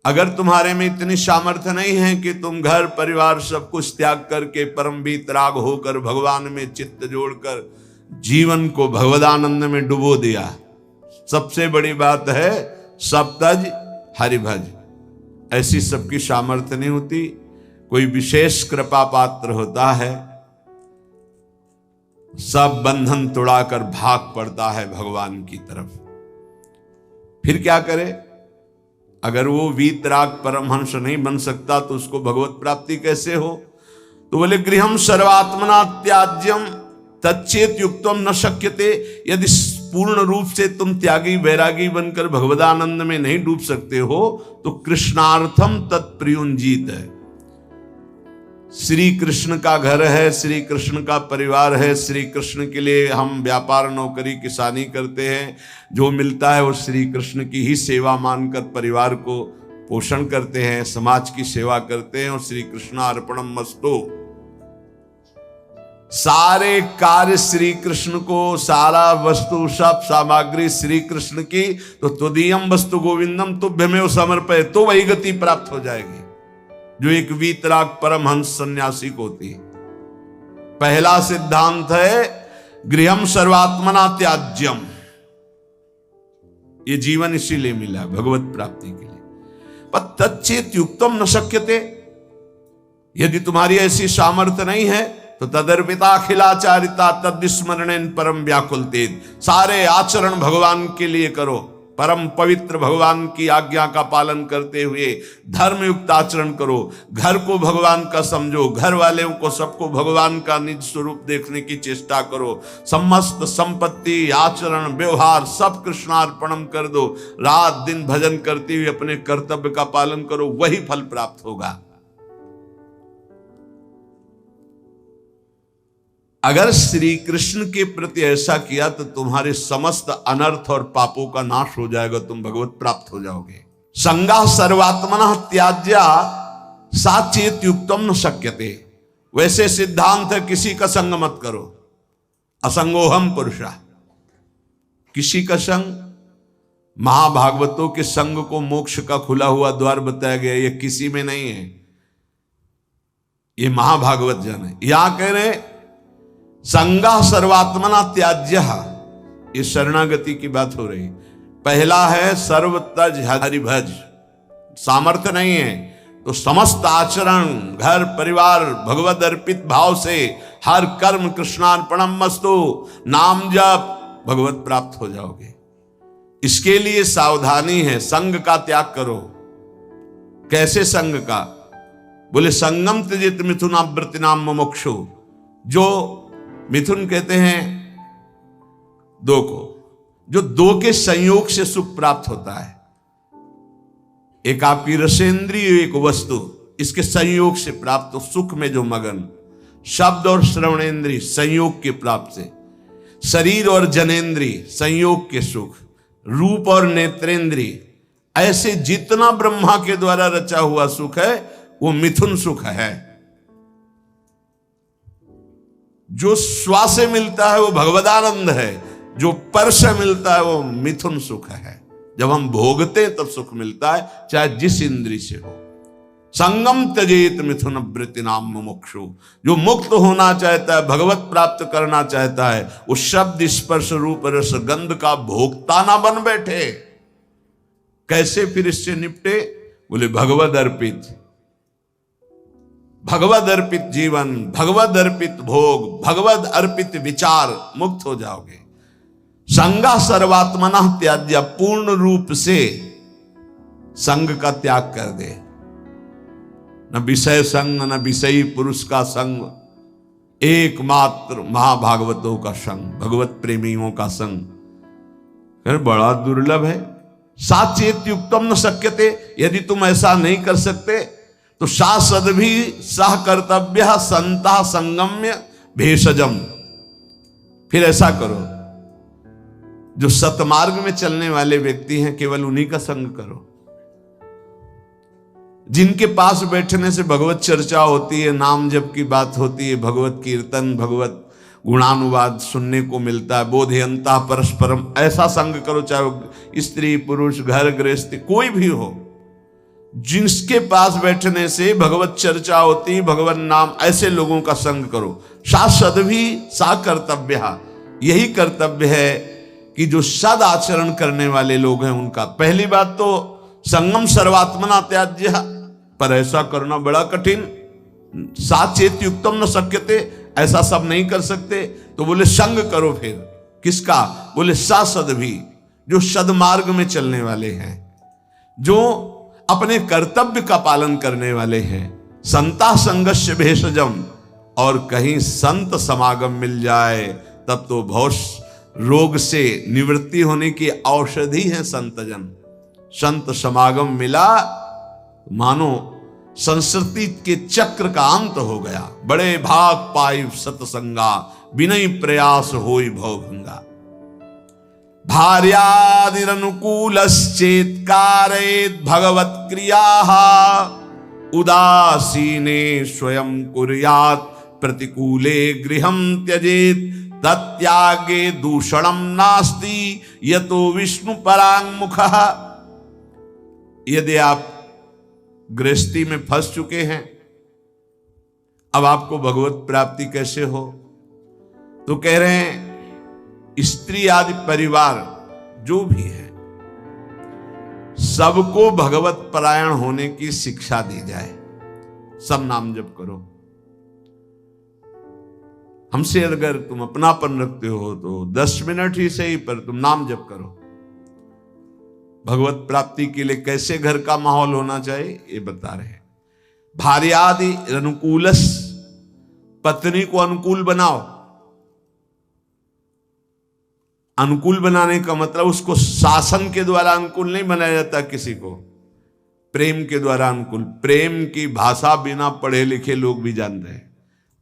अगर तुम्हारे में इतनी सामर्थ्य नहीं है कि तुम घर परिवार सब कुछ त्याग करके परम वीतराग होकर भगवान में चित्त जोड़कर जीवन को भगवदानंद में डुबो दिया, सबसे बड़ी बात है सप्तज हरिभज, ऐसी सबकी सामर्थ्य नहीं होती। कोई विशेष कृपा पात्र होता है, सब बंधन तोड़ाकर भाग पड़ता है भगवान की तरफ। फिर क्या करे? अगर वो वीतराग परमहंस नहीं बन सकता तो उसको भगवत प्राप्ति कैसे हो? तो बोले गृहम सर्वात्मना त्याज्यम तच्चेत युक्तम न शक्यते। यदि पूर्ण रूप से तुम त्यागी वैरागी बनकर भगवदानंद में नहीं डूब सकते हो तो कृष्णार्थम तत्प्रियुंजीत है। श्री कृष्ण का घर है, श्री कृष्ण का परिवार है, श्री कृष्ण के लिए हम व्यापार नौकरी किसानी करते हैं, जो मिलता है वो श्री कृष्ण की ही सेवा मानकर परिवार को पोषण करते हैं, समाज की सेवा करते हैं और श्री कृष्ण अर्पणम मस्तु। सारे कार्य श्री कृष्ण को, सारा वस्तु सब सामग्री श्री कृष्ण की, तो तुदीयम वस्तु गोविंदम तुभ्यमेव समर्पय, तो वही गति प्राप्त हो जाएगी जो एक वीतराग परमहंस सन्यासी को होती है। पहला सिद्धांत है गृहम सर्वात्मना त्याज्यम, ये जीवन इसीलिए मिला भगवत प्राप्ति के लिए। पर तच्चेत युक्तम न शक्यते, यदि तुम्हारी ऐसी सामर्थ्य नहीं है तो तदर्पिता अखिलाचारिता तद्विस्मरणेन परम व्याकुलतेद, सारे आचरण भगवान के लिए करो, परम पवित्र भगवान की आज्ञा का पालन करते हुए धर्मयुक्त आचरण करो, घर को भगवान का समझो, घर वालों को सबको भगवान का निज स्वरूप देखने की चेष्टा करो, समस्त संपत्ति आचरण व्यवहार सब कृष्णार्पणम कर दो, रात दिन भजन करते हुए अपने कर्तव्य का पालन करो, वही फल प्राप्त होगा। अगर श्री कृष्ण के प्रति ऐसा किया तो तुम्हारे समस्त अनर्थ और पापों का नाश हो जाएगा, तुम भगवत प्राप्त हो जाओगे। संगा सर्वात्मना त्याज्या साचेत युक्तम न शक्यते, वैसे सिद्धांत है किसी का संग मत करो, असंगोहम पुरुषा, किसी का संग। महाभागवतों के संग को मोक्ष का खुला हुआ द्वार बताया गया, ये किसी में नहीं है, ये महाभागवत जन है। यहां कह रहे संगा सर्वात्मना त्याज्य, ये शरणागति की बात हो रही। पहला है सर्वतज हरिभज, सामर्थ्य नहीं है तो समस्त आचरण घर परिवार भगवद अर्पित भाव से हर कर्म कृष्णार्पणम मस्तु, नाम जप, भगवत प्राप्त हो जाओगे। इसके लिए सावधानी है, संग का त्याग करो। कैसे संग का? बोले संगम त्यजित मिथुनावृत्तिनाम मुमुक्षु, जो मिथुन कहते हैं दो को, जो दो के संयोग से सुख प्राप्त होता है, एक आपकी रसेंद्रिय एक वस्तु, इसके संयोग से प्राप्त सुख में जो मगन, शब्द और श्रवणेन्द्रिय संयोग के प्राप्त से, शरीर और जनेन्द्रिय संयोग के सुख, रूप और नेत्रेंद्रिय, ऐसे जितना ब्रह्मा के द्वारा रचा हुआ सुख है वो मिथुन सुख है। जो स्वा से मिलता है वो भगवदानंद है, जो पर से मिलता है वो मिथुन सुख है। जब हम भोगते तब सुख मिलता है, चाहे जिस इंद्री से हो। संगम त्यजेत मिथुन वृत्ति नाम मुमुक्षु, जो मुक्त होना चाहता है, भगवत प्राप्त करना चाहता है, वो शब्द स्पर्श रूप रस गंध का भोक्ता ना बन बैठे। कैसे फिर इससे निपटे? बोले भगवद अर्पित, भगवद अर्पित जीवन, भगवद अर्पित भोग, भगवद अर्पित विचार, मुक्त हो जाओगे। संगा सर्वात्मना त्याज्य, पूर्ण रूप से संग का त्याग कर दे, न विषय संग न विषयी पुरुष का संग, एकमात्र महाभागवतों का संग, भगवत प्रेमियों का संग फिर बड़ा दुर्लभ है। साचेत युक्तम न शक्यते, यदि तुम ऐसा नहीं कर सकते तो सासद्भी सह कर्तव्य संता संगम्य भेषजम, फिर ऐसा करो, जो सतमार्ग में चलने वाले व्यक्ति हैं केवल उन्हीं का संग करो, जिनके पास बैठने से भगवत चर्चा होती है, नाम जप की बात होती है, भगवत कीर्तन भगवत गुणानुवाद सुनने को मिलता है, बोधयंता परस्परम, ऐसा संग करो, चाहे स्त्री पुरुष घर गृहस्थी कोई भी हो। जिसके पास बैठने से भगवत चर्चा होती, भगवत नाम, ऐसे लोगों का संग करो। सा सद्भी सा कर्तव्य, यही कर्तव्य है कि जो सद आचरण करने वाले लोग हैं उनका। पहली बात तो संगम सर्वात्मना त्याज्य, पर ऐसा करना बड़ा कठिन। साचेत युक्तम न शक्यते, ऐसा सब नहीं कर सकते। तो बोले संग करो। फिर किसका? बोले सा सद्भी, जो सदमार्ग में चलने वाले हैं, जो अपने कर्तव्य का पालन करने वाले हैं। संता संगस्य भेषजम, और कहीं संत समागम मिल जाए तब तो भौष रोग से निवृत्ति होने की औषधि है संतजन। संत समागम मिला मानो संस्कृति के चक्र का अंत हो गया। बड़े भाग पाई सतसंगा, बिनय प्रयास होई भवभंगा। भार्यादिरनुकूलश्चेत् कारयेत् भगवत् क्रियाः, उदासीने स्वयं कुर्यात् प्रतिकूले गृहं त्यजेत्, तत्यागे दूषणं नास्ति यतो विष्णु परांगमुखः। यदि आप गृहस्थी में फंस चुके हैं, अब आपको भगवत प्राप्ति कैसे हो? तो कह रहे हैं स्त्री आदि परिवार जो भी है सबको भगवत परायण होने की शिक्षा दी जाए। सब नाम जप करो। हमसे अगर तुम अपनापन रखते हो तो 10 मिनट ही सही, पर तुम नाम जप करो। भगवत प्राप्ति के लिए कैसे घर का माहौल होना चाहिए ये बता रहे हैं। भार्यादि अनुकूलस, पत्नी को अनुकूल बनाओ। अनुकूल बनाने का मतलब उसको शासन के द्वारा अनुकूल नहीं बनाया जाता किसी को, प्रेम के द्वारा अनुकूल। प्रेम की भाषा बिना पढ़े लिखे लोग भी जानते हैं,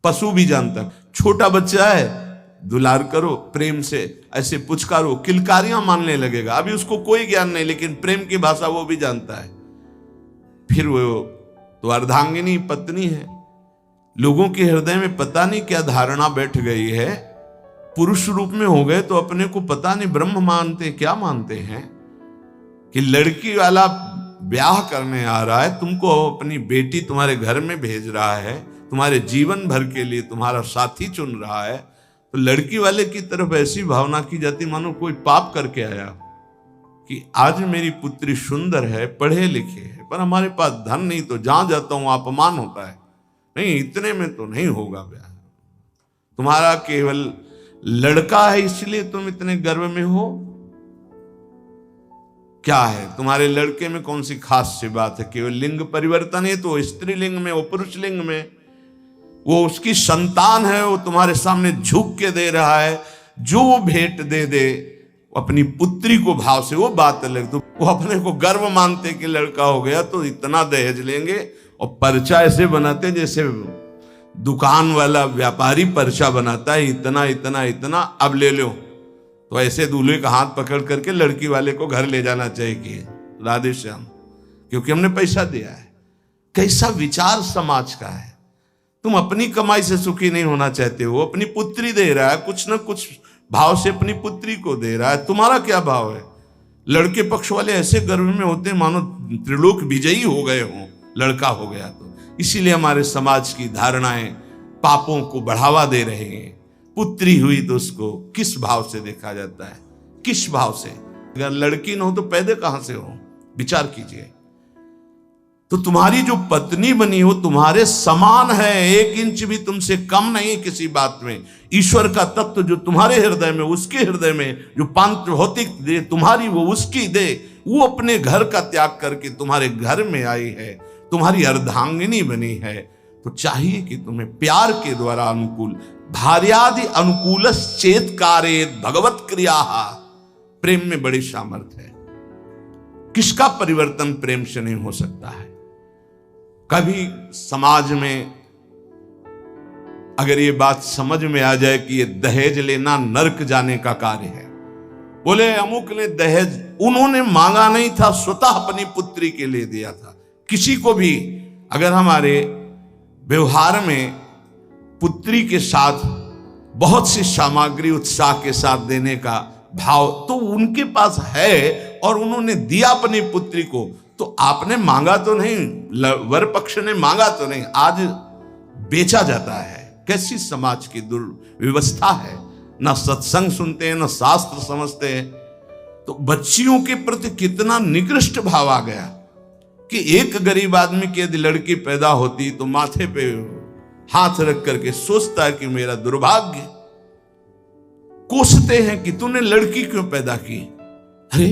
पशु भी जानता है। छोटा बच्चा है, दुलार करो, प्रेम से ऐसे पुचकारो, किलकारियां मानने लगेगा। अभी उसको कोई ज्ञान नहीं, लेकिन प्रेम की भाषा वो भी जानता है। फिर वो तो अर्धांगिनी पत्नी है। लोगों के हृदय में पता नहीं क्या धारणा बैठ गई है, पुरुष रूप में हो गए तो अपने को पता नहीं ब्रह्म मानते क्या मानते हैं, कि लड़की वाला ब्याह करने आ रहा है, तुमको अपनी बेटी तुम्हारे घर में भेज रहा है, तुम्हारे जीवन भर के लिए तुम्हारा साथी चुन रहा है, तो लड़की वाले की तरफ ऐसी भावना की जाती मानो कोई पाप करके आया कि आज मेरी पुत्री सुंदर है, पढ़े लिखे है, पर हमारे पास धन नहीं, तो जहां जाता हूं अपमान होता है। नहीं, इतने में तो नहीं होगा ब्याह। तुम्हारा केवल लड़का है इसलिए तुम इतने गर्व में हो? क्या है तुम्हारे लड़के में कौन सी खास सी बात है? केवल लिंग परिवर्तन है तो स्त्रीलिंग में, वो पुरुष लिंग में, वो उसकी संतान है, वो तुम्हारे सामने झुक के दे रहा है। जो वो भेंट दे दे अपनी पुत्री को भाव से, वो बात अलग। तो वो अपने को गर्व मानते कि लड़का हो गया तो इतना दहेज लेंगे, और पर्चा ऐसे बनाते जैसे दुकान वाला व्यापारी पर्चा बनाता है, इतना इतना इतना, अब ले लो। तो ऐसे दूल्हे का हाथ पकड़ करके लड़की वाले को घर ले जाना चाहिए कि राधे श्याम, क्योंकि हमने पैसा दिया है। कैसा विचार समाज का है। तुम अपनी कमाई से सुखी नहीं होना चाहते हो, अपनी पुत्री दे रहा है, कुछ ना कुछ भाव से अपनी पुत्री को दे रहा है। तुम्हारा क्या भाव है? लड़के पक्ष वाले ऐसे गर्व में होते हैं मानो त्रिलोक विजयी हो गए हों, लड़का हो गया तो। इसीलिए हमारे समाज की धारणाएं पापों को बढ़ावा दे रहे हैं। पुत्री हुई तो उसको किस भाव से देखा जाता है, किस भाव से? अगर लड़की न हो तो पैदा कहां से हो? विचार कीजिए। तो तुम्हारी जो पत्नी बनी हो तुम्हारे समान है, 1 इंच भी तुमसे कम नहीं किसी बात में। ईश्वर का तत्व जो तुम्हारे हृदय में, उसके हृदय में जो पांच भौतिक दे तुम्हारी, वो उसकी दे, वो अपने घर का त्याग करके तुम्हारे घर में आई है, तुम्हारी अर्धांगिनी बनी है। तो चाहिए कि तुम्हें प्यार के द्वारा अनुकूल, भार्यादि अनुकूलस चेत कारेत भगवत क्रिया। प्रेम में बड़ी सामर्थ्य है। किसका परिवर्तन प्रेम से नहीं हो सकता है? कभी समाज में अगर ये बात समझ में आ जाए कि ये दहेज लेना नरक जाने का कार्य है, बोले अमुक ने दहेज, उन्होंने मांगा नहीं था, स्वतः अपनी पुत्री के लिए दिया था। किसी को भी अगर हमारे व्यवहार में पुत्री के साथ बहुत सी सामग्री उत्साह के साथ देने का भाव तो उनके पास है और उन्होंने दिया अपनी पुत्री को, तो आपने मांगा तो नहीं, वर पक्ष ने मांगा तो नहीं, आज बेचा जाता है। कैसी समाज की दुर्व्यवस्था है, ना सत्संग सुनते हैं, ना शास्त्र समझते हैं। तो बच्चियों के प्रति कितना निकृष्ट भाव आ गया कि एक गरीब आदमी की यदि लड़की पैदा होती तो माथे पे हाथ रख करके सोचता है कि मेरा दुर्भाग्य, कोसते हैं कि तूने लड़की क्यों पैदा की। अरे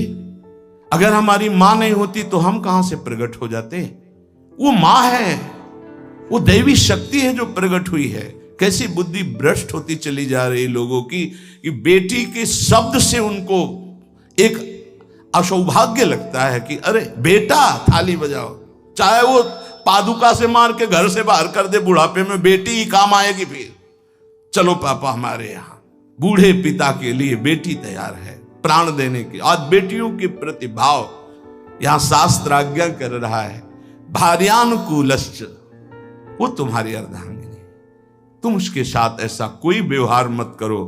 अगर हमारी मां नहीं होती तो हम कहां से प्रकट हो जाते। वो मां है, वो दैवी शक्ति है जो प्रकट हुई है। कैसी बुद्धि भ्रष्ट होती चली जा रही लोगों की कि बेटी के शब्द से उनको एक असौभाग्य लगता है कि अरे बेटा थाली बजाओ, चाहे वो पादुका से मार के घर से बाहर कर दे, बुढ़ापे में बेटी ही काम आएगी। फिर चलो पापा हमारे यहाँ, बूढ़े पिता के लिए बेटी तैयार है प्राण देने की। आज बेटियों के प्रति भाव यहां शास्त्र आज्ञा कर रहा है, भार्यानुकूलश्च, वो तुम्हारी अर्धांगिनी, तुम उसके साथ ऐसा कोई व्यवहार मत करो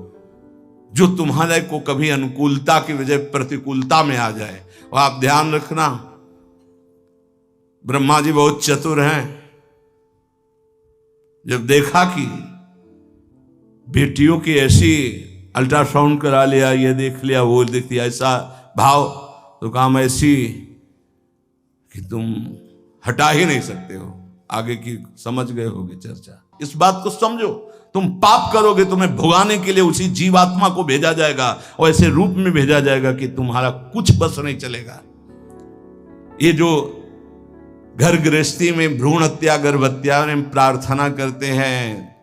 जो तुम्हारे को कभी अनुकूलता की वजह प्रतिकूलता में आ जाए। और आप ध्यान रखना, ब्रह्मा जी बहुत चतुर हैं। जब देखा कि बेटियों की ऐसी अल्ट्रासाउंड करा लिया, ये देख लिया, वो देख लिया, ऐसा भाव, तो काम ऐसी कि तुम हटा ही नहीं सकते हो। आगे की समझ गए होगे चर्चा। इस बात को समझो, तुम पाप करोगे तुम्हें भुगाने के लिए उसी जीवात्मा को भेजा जाएगा और ऐसे रूप में भेजा जाएगा कि तुम्हारा कुछ बस नहीं चलेगा। ये जो घर गृहस्थी में भ्रूण हत्या गर्भ हत्या में प्रार्थना करते हैं,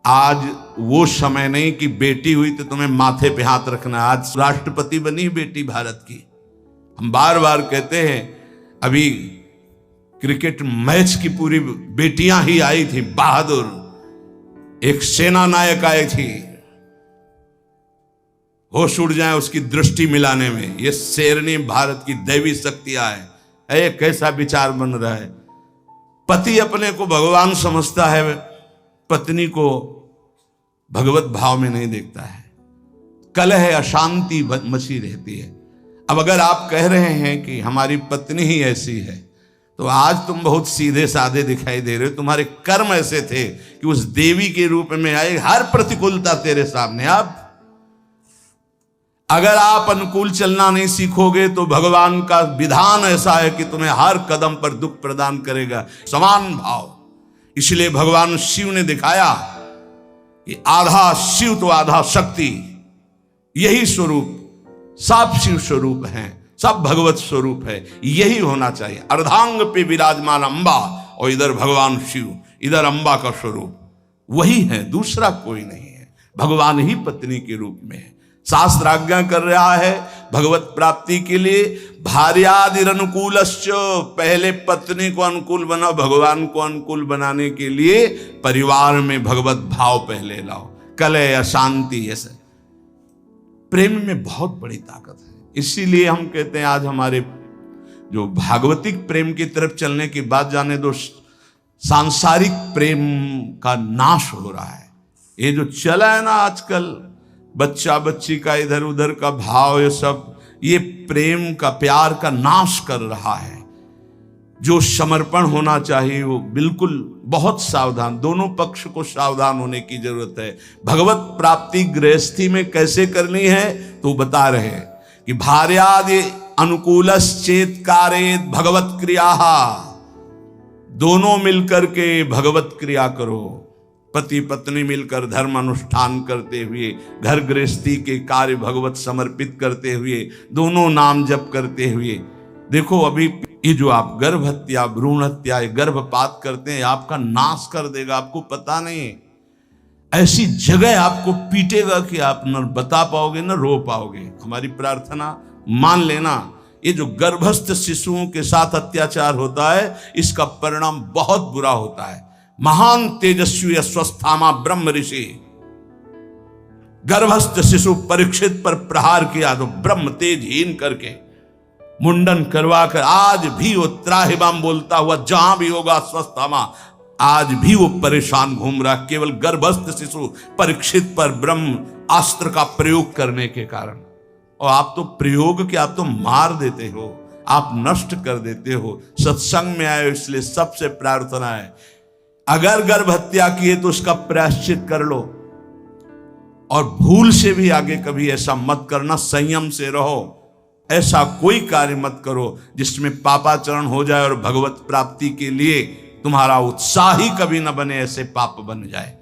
आज वो समय नहीं कि बेटी हुई तो तुम्हें माथे पे हाथ रखना। आज राष्ट्रपति बनी बेटी भारत की। हम बार बार कहते हैं, अभी क्रिकेट मैच की पूरी बेटियां ही आई थी, बहादुर, एक सेना नायक आई थी। होश उड़ जाए उसकी दृष्टि मिलाने में। ये शेरनी भारत की दैवी शक्तियां है। कैसा विचार बन रहा है, पति अपने को भगवान समझता है, पत्नी को भगवत भाव में नहीं देखता है। कलह अशांति मची रहती है। अब अगर आप कह रहे हैं कि हमारी पत्नी ही ऐसी है, तो आज तुम बहुत सीधे साधे दिखाई दे रहे हो। तुम्हारे कर्म ऐसे थे कि उस देवी के रूप में आए, हर प्रतिकूलता तेरे सामने। अब अगर आप अनुकूल चलना नहीं सीखोगे तो भगवान का विधान ऐसा है कि तुम्हें हर कदम पर दुख प्रदान करेगा। समान भाव, इसलिए भगवान शिव ने दिखाया कि आधा शिव तो आधा शक्ति, यही स्वरूप सब शिव स्वरूप हैं, सब भगवत स्वरूप है। यही होना चाहिए। अर्धांग पे विराजमान अंबा, और इधर भगवान शिव, इधर अंबा का स्वरूप वही है, दूसरा कोई नहीं है। भगवान ही पत्नी के रूप में है। शास्त्र आज्ञा कर रहा है भगवत प्राप्ति के लिए, भार्यादिर अनुकूलश्च, पहले पत्नी को अनुकूल बनाओ। भगवान को अनुकूल बनाने के लिए परिवार में भगवत भाव पहले लाओ। कलह अशांति, ऐसे प्रेम में बहुत बड़ी ताकत है। इसीलिए हम कहते हैं आज हमारे जो भागवतिक प्रेम की तरफ चलने की बात जाने दो, सांसारिक प्रेम का नाश हो रहा है। ये जो चला है ना आजकल, बच्चा बच्ची का इधर उधर का भाव, ये सब ये प्रेम का, प्यार का नाश कर रहा है। जो समर्पण होना चाहिए वो बिल्कुल बहुत सावधान, दोनों पक्ष को सावधान होने की जरूरत है। भगवत प्राप्ति गृहस्थी में कैसे करनी है तो बता रहे हैं कि भार्यादि अनुकूलश्चेत कारेत भगवत क्रिया, दोनों मिलकर के भगवत क्रिया करो। पति पत्नी मिलकर धर्म अनुष्ठान करते हुए, घर गृहस्थी के कार्य भगवत समर्पित करते हुए, दोनों नाम जप करते हुए। देखो अभी ये जो आप गर्भ हत्या, भ्रूण हत्या, गर्भपात करते हैं, आपका नाश कर देगा, आपको पता नहीं। ऐसी जगह आपको पीटेगा कि आप न बता पाओगे न रो पाओगे। हमारी प्रार्थना मान लेना, ये जो गर्भस्थ शिशुओं के साथ अत्याचार होता है, इसका परिणाम बहुत बुरा होता है। महान तेजस्वी अस्वस्थामा ब्रह्म ऋषि, गर्भस्थ शिशु परीक्षित पर प्रहार किया तो ब्रह्म तेजहीन करके मुंडन करवाकर, आज भी वो त्राहिमाम बोलता हुआ जहां भी होगा अस्वस्थामा, आज भी वो परेशान घूम रहा, केवल गर्भस्थ शिशु परीक्षित पर ब्रह्म अस्त्र का प्रयोग करने के कारण। और आप तो प्रयोग के, आप तो मार देते हो। आप नष्ट कर देते हो। सत्संग में आए हो इसलिए सबसे प्रार्थना है, अगर गर्भ हत्या की है तो उसका प्रायश्चित कर लो, और भूल से भी आगे कभी ऐसा मत करना, संयम से रहो। ऐसा कोई कार्य मत करो जिसमें पापाचरण हो जाए और भगवत प्राप्ति के लिए तुम्हारा उत्साह ही कभी न बने, ऐसे पाप बन जाए।